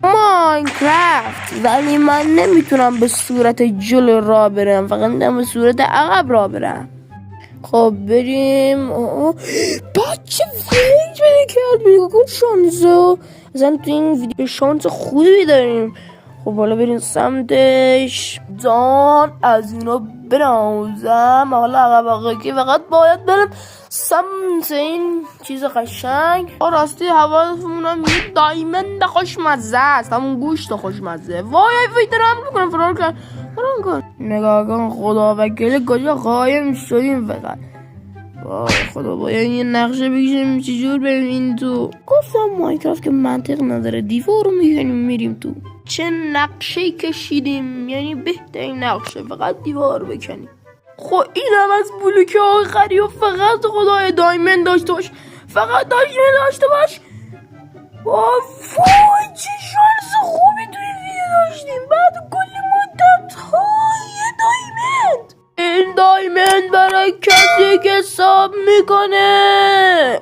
ماینکرافت، ولی من نمیتونم به صورت جلو را برم، فقط میتونم به صورت عقب را برم. خب بریم. بچه ویج بده کرد، میگو شانسه. اصلا تو این ویدیو شانس خوبی داریم. خب حالا بریم سمتش. جان از اینا برازم. حالا عقب که فقط باید برم سمت این چیز قشنگ. راستی حواسمونم یه دایمند خوشمزه است، همون گوشت خوشمزه. وای دارم میکنم فرار کن. نگاه کن خدا وکیل کجا قایم شدیم فقط. وای خدا باید یه نقشه بکشیم چجور بریم این تو. گفتم ماینکرافت که منطق نداره، دیوار رو میکنیم میریم تو. چه نقشه کشیدیم، یعنی بهترین نقشه، فقط دیوار بکنیم. خب اینم از بلوک آخری و فقط خدای دایمند داشته باش، فقط دایمند داشته باش. وای چه شانس خوبی توی ویدیو داشتیم، بعد کلی مدت های دایمند. این دایمند برای کسی که حساب میکنه.